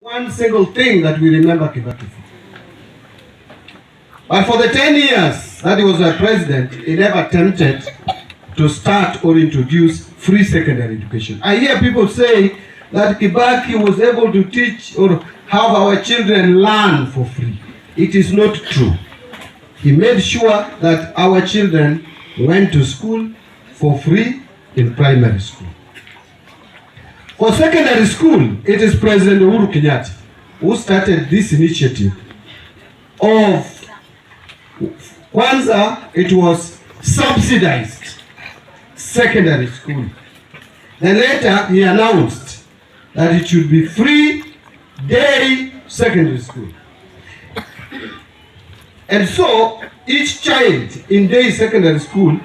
One single thing that we remember Kibaki for. But for the 10 years that he was a president, he never attempted to start or introduce free secondary education. I hear people say that Kibaki was able to teach or have our children learn for free. It is not true. He made sure that our children went to school for free in primary school. For secondary school, it is President Uhuru Kenyatta who started this initiative of Kwanza, it was subsidized secondary school. Then later he announced that it should be free day secondary school. And so each child in day secondary school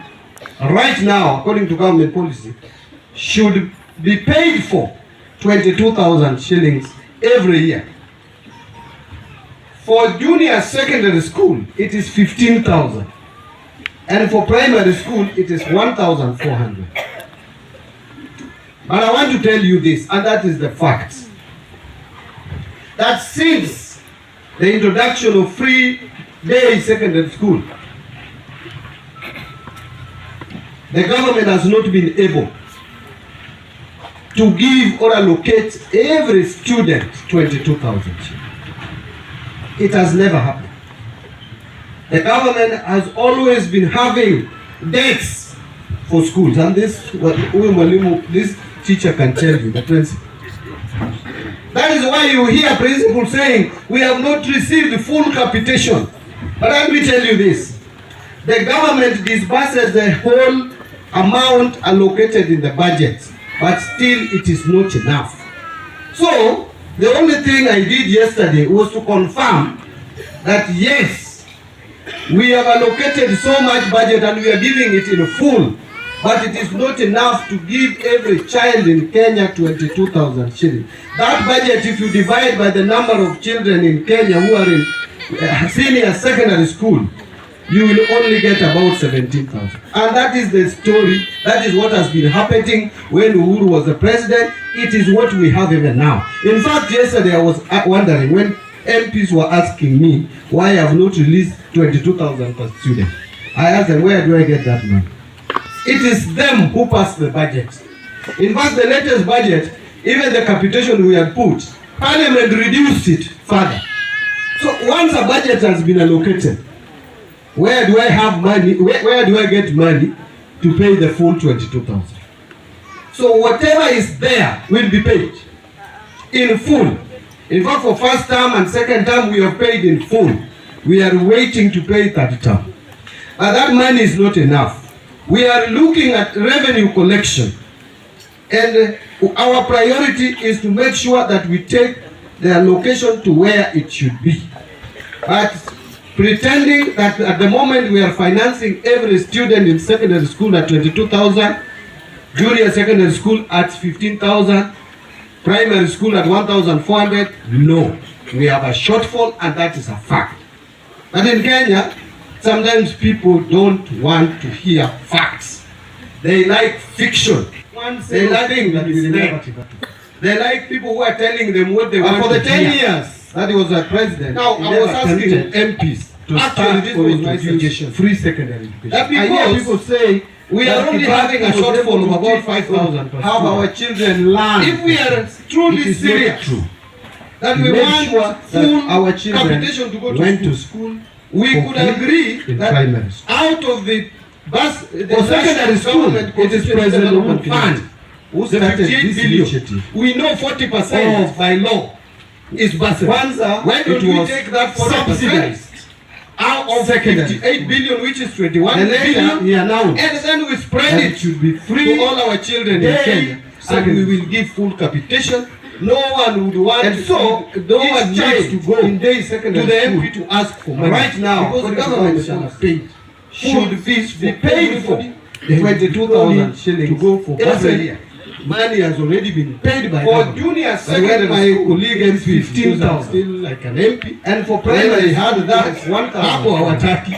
right now, according to government policy, should be paid for 22,000 shillings every year. For junior secondary school, it is 15,000. And for primary school, it is 1,400. But I want to tell you this, and that is the fact, that since the introduction of free day secondary school, the government has not been able to give or allocate every student 22,000. It has never happened. The government has always been having debts for schools, and this teacher can tell you, the principal. That is why you hear principal saying, we have not received full capitation. But let me tell you this, the government disburses the whole amount allocated in the budget, but still it is not enough. So, the only thing I did yesterday was to confirm that yes, we have allocated so much budget and we are giving it in full, but it is not enough to give every child in Kenya 22,000 shillings. That budget, if you divide by the number of children in Kenya who are in senior secondary school, you will only get about 17,000. And that is the story. That is what has been happening when Uhuru was the president. It is what we have even now. In fact, yesterday I was wondering when MPs were asking me why I have not released 22,000 per student. I asked them, where do I get that money? It is them who passed the budget. In fact, the latest budget, even the capitation we had put, Parliament reduced it further. So once a budget has been allocated, where do I have money? Where do I get money to pay the full 22,000? So whatever is there will be paid in full. In fact, for first term and second term, we have paid in full. We are waiting to pay third term. But that money is not enough. We are looking at revenue collection. And our priority is to make sure that we take the allocation to where it should be. But pretending that at the moment we are financing every student in secondary school at 22,000, junior secondary school at 15,000, primary school at 1,400, no. We have a shortfall and that is a fact. But in Kenya, sometimes people don't want to hear facts. They like fiction. They like things that is negative. They like people who are telling them what they want to hear. For the 10 years that he was a president, now I was asking MPs to start or introduce free secondary education. I hear people say we are only having a shortfall of about 5,000 per have our children learn. If we are truly serious that we want full our children capitation to go to school, we could agree that out of the bus, the secondary school, it is President Uhuru Fund who started this initiative. We know 40% by law is buses. Why don't we take that 40% out of 58 billion, which is 21 billion, he announced, and then we spread it should be free to all our children in Kenya, and we will give full capitation. No one would want and to so no one needs to go in day secondary to the MP to ask for money right now because the government shall pay should be paid for 22,000 shillings to go for every year. Money has already been paid by for junior secondary my colleague and 15,000 still like an MP, and for primary had that 1,000 for our turkey.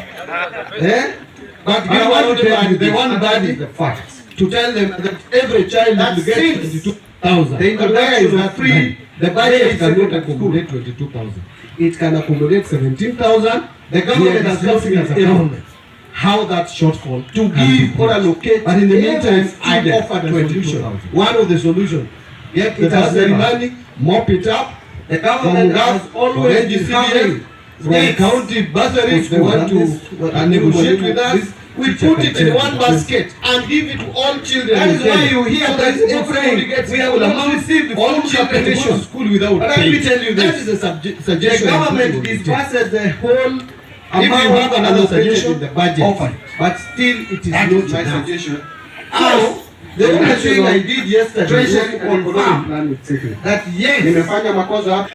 But I want to tell you the one bad is the facts to tell them that every child will get 22,000. The introduction of free The budget cannot accommodate 22,000. It can accommodate 17,000. The government has not figured how that shortfall to give or allocate. But in the meantime, I offer 22,000. One of the solutions. Yet it has the money, mop it up. The government has always decided from county bursaries they want to negotiate with us. We put it in one basket and give it to all children. That is why you hear that everybody gets. We have not received all children to go to school without pay. But let me tell you this. That is a suggestion. The government disburses the whole amount. If you have another suggestion in the budget, offer. But still it is not my suggestion. Now, the only thing I did yesterday was confirm that yes, nimefanya makosa.